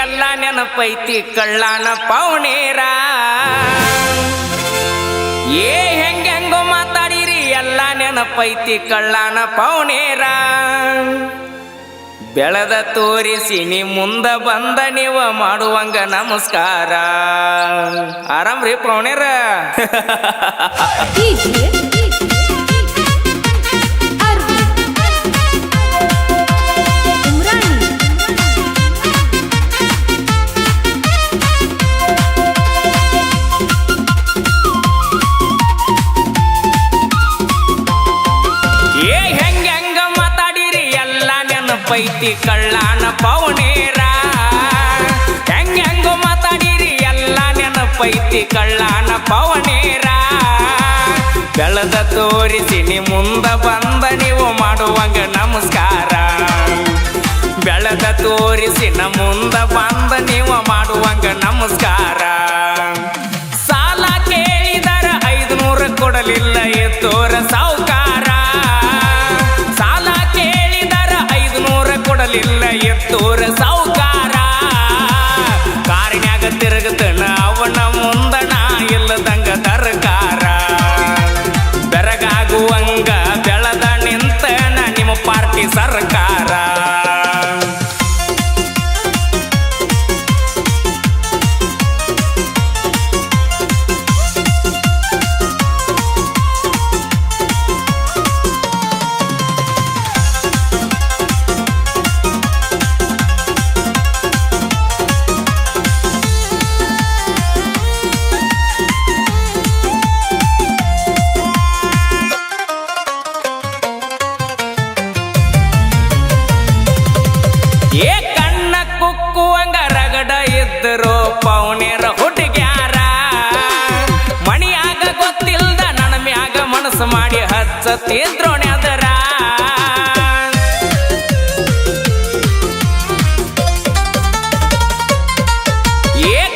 ಎಲ್ಲ ನೆನಪೈತಿ ಕಳ್ಳಾನ ಪೌನೇರ ಹೆಂಗೋ ಮಾತಾಡಿರಿ ಎಲ್ಲ ನೆನಪೈತಿ ಕಳ್ಳಾನ ಪೌನೇರ ಬೆಳೆದ ತೋರಿಸಿ ನೀ ಮುಂದ ಬಂದ ನೀವು ಮಾಡುವಂಗ ನಮಸ್ಕಾರ ಆರಾಮ್ರಿ ಪೌನೇರ ಪೈತಿ ಕಳ್ಳಾನ ಪೌನೇರ ಹೆಂಗೋ ಮಾತಾಡಿರಿ ಎಲ್ಲ ನೆನಪೈತಿ ಕಳ್ಳಾನ ಪೌನೇರ ಬೆಳೆದ ತೋರಿಸಿ ನೀ ಮುಂದ ಬಂದ ನೀವು ಮಾಡುವಂಗ ನಮಸ್ಕಾರ ಬೆಳೆದ ತೋರಿಸಿ ನ ಮುಂದ ಬಂದ ನೀವು ಮಾಡುವಂಗ ನಮಸ್ಕಾರ ಸಾಲ ಕೇಳಿದರ 500 ಕೊಡಲಿಲ್ಲ ಎತ್ತೋರ ಸಾವುಕಾರ ಕೊಡಲಿಲ್ಲ ಎತ್ತೂರ ಸಾವುಕಾರ ಕಾರಿನ್ಯಾಗ ತಿರುಗತನ ಅವನ ಮುಂದಣ ಇಲ್ಲದಂಗ ತರಕಾರ ಬೆರಗಾಗುವಂಗ ಬೆಳೆದ ನಿಂತನ ನಿಮ್ಮ ಪಾರ್ಟಿ ಸರ್ಕಾರ ಕಣ್ಣ ಕುಕ್ಕುವಂಗ ರಗಡ ಇದ್ದರು ಪೌನೇರ ಹುಡುಗ್ಯಾರ ಮಣಿಯಾಗ ಗೊತ್ತಿಲ್ದ ನನ್ನ ಮ್ಯಾಗ ಮನಸ್ಸು ಮಾಡಿ ಹಚ್ಚತಿದ್ರೋಣೆ ಅದರ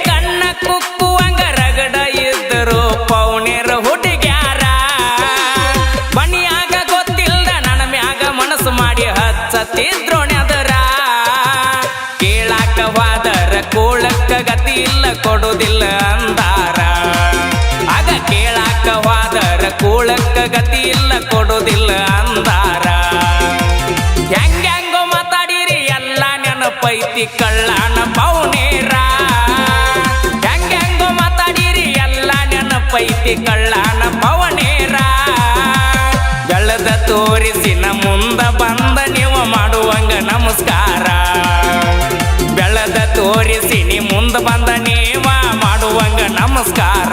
ಕಣ್ಣ ಕುಕ್ಕುವಂಗ ರಗಡ ಇದ್ದರು ಪೌನೇರ ಹುಡುಗ್ಯಾರ ಮಣಿಯಾಗ ಗೊತ್ತಿಲ್ದ ನನ್ನ ಮ್ಯಾಗ ಮನಸ್ಸು ಮಾಡಿ ಹಚ್ಚತಿದ್ರೋಣೆ ಅದರ ಕೋಳಕ್ಕ ಗತಿ ಇಲ್ಲ ಕೊಡುವುದಿಲ್ಲ ಅಂದಾರ ಆಗ ಕೇಳಾಕ ಹೋದರ ಕೋಳಕ್ಕ ಗತಿ ಇಲ್ಲ ಕೊಡುವುದಿಲ್ಲ ಅಂದಾರ ಹೆಂಗೋ ಮಾತಾಡಿರಿ ಎಲ್ಲ ನೆನಪೈತಿ ಕಳ್ಳಾನ ಪೌನೇರ ಹೆಂಗೋ ಮಾತಾಡಿರಿ ಎಲ್ಲ ನೆನಪೈತಿ ಕಳ್ಳಾನ ಪೌನೇರ ಬೆಳೆದ ತೋರಿಸಿ ನ ಮುಂದ ಬಂದ ನೀವು ಮಾಡುವಂಗ ನಮಸ್ಕಾರ ಬೆಳೆದ ತೋರಿಸಿ ನೀ ಮುಂದ ಬಂದ ನೀವ ಮಾಡುವಂಗ ನಮಸ್ಕಾರ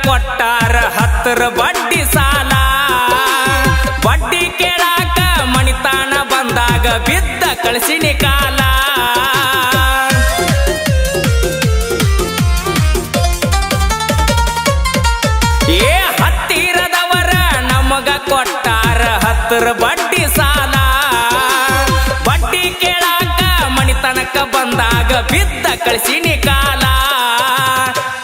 ಕೊಟ್ಟಾರ 10 ಬಡ್ಡಿ ಸಾಲ ಬಡ್ಡಿ ಕೇಳಾಕ ಮಣಿತಾನ ಬಂದಾಗ ಬಿದ್ದ ಕಳಿಸಿನಿ ಕಾಲ ಹತ್ತಿರದವರ ನಮಗ ಕೊಟ್ಟಾರ 10 ಬಡ್ಡಿ ಸಾಲ ಬಡ್ಡಿ ಕೇಳಾಕ ಮಣಿತನಕ ಬಂದಾಗ ಬಿದ್ದ ಕಳಿಸಿನಿ ಕಾಲ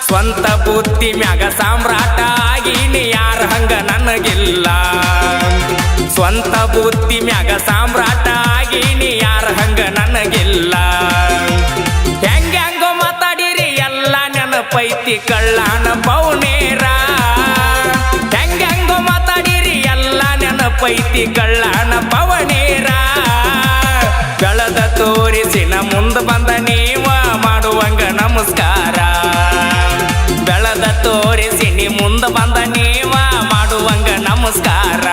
ಸ್ವಂತ ಬುದ್ಧಿ ಮ್ಯಾಗ ಸಾಮ್ರಾಟ ಆಗೀನಿ ಯಾರ ಹಂಗ ನನಗಿಲ್ಲ ಸ್ವಂತ ಬುದ್ಧಿ ಮ್ಯಾಗ ಸಾಮ್ರಾಟ ಆಗೀನಿ ಯಾರ ಹಂಗ ನನಗಿಲ್ಲ ಹೆಂಗೋ ಮಾತಾಡಿರಿ ಎಲ್ಲ ನೆನಪೈತಿ ಕಳ್ಳಾನ ಪೌನೇರ ಹೆಂಗೋ ಮಾತಾಡಿರಿ ಎಲ್ಲ ನೆನಪೈತಿ ಕಳ್ಳಾನ ಪೌನೇರ ಬೆಳೆದ ತೋರಿಸಿ ನ ಮುಂದ ಬಂದ ನೀವ ಮಾಡುವಂಗ ನಮಸ್ಕಾರ ಬೆಳೆದ ತೋರಿಸಿ ನೀ ಮುಂದ ಬಂದ ನೀವ ಮಾಡುವಂಗ ನಮಸ್ಕಾರ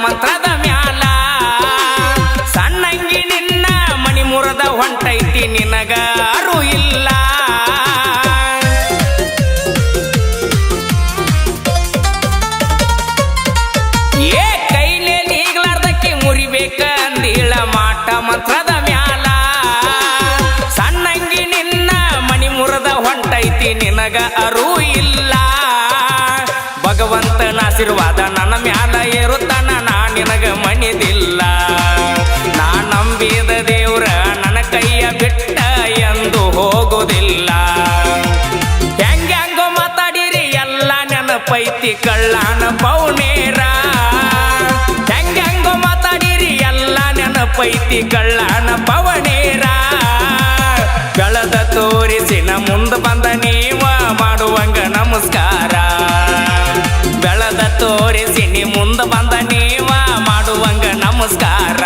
ಮಂತ್ರದ ಮ್ಯಾಲ ಸಣ್ಣಂಗಿ ನಿನ್ನ ಮಣಿ ಮುರದ ಹೊಂಟೈತಿ ನಿನಗ ಅರು ಇಲ್ಲ ಏ ಕೈಲೇ ನೀಗ್ಲಾರ್ದಕ್ಕೆ ಮುರಿಬೇಕ ಅಂದೀಳ ಮಾಟ ಮಂತ್ರದ ಮ್ಯಾಲ ಸಣ್ಣಂಗಿ ನಿನ್ನ ಮಣಿ ಮುರದ ಹೊಂಟೈತಿ ನಿನಗ ಅರು ಇಲ್ಲ ಭಗವಂತನ ಆಶೀರ್ವಾದ ನನ್ನ ಮ್ಯಾಲ ಇರುತ್ತಾನ ನಾ ನಿನಗ ಮಣಿದಿಲ್ಲ ನಾ ನಂಬಿದ ದೇವ್ರ ನನ್ನ ಕೈಯ ಬಿಟ್ಟ ಎಂದು ಹೋಗುವುದಿಲ್ಲ ಹೆಂಗೋ ಮಾತಾಡಿರಿ ಎಲ್ಲ ನೆನಪೈತಿ ಕಳ್ಳಾನ ಪೌನೇರ ಹೆಂಗೋ ಮಾತಾಡಿರಿ ಎಲ್ಲ ನೆನಪೈತಿ ಕಳ್ಳಾನ ಪವನೇರ ಬೆಳೆದ ತೋರಿಸಿನ ಮುಂದೆ ಬಂದ ನೀವ ಮಾಡುವಂಗ ನಮಸ್ಕಾರ ಬೆಳೆದ ತೋರಿಸಿ ನೀ ಮುಂದೆ ಬಂದ ನೀವ ಮಾಡುವಂಗ ನಮಸ್ಕಾರ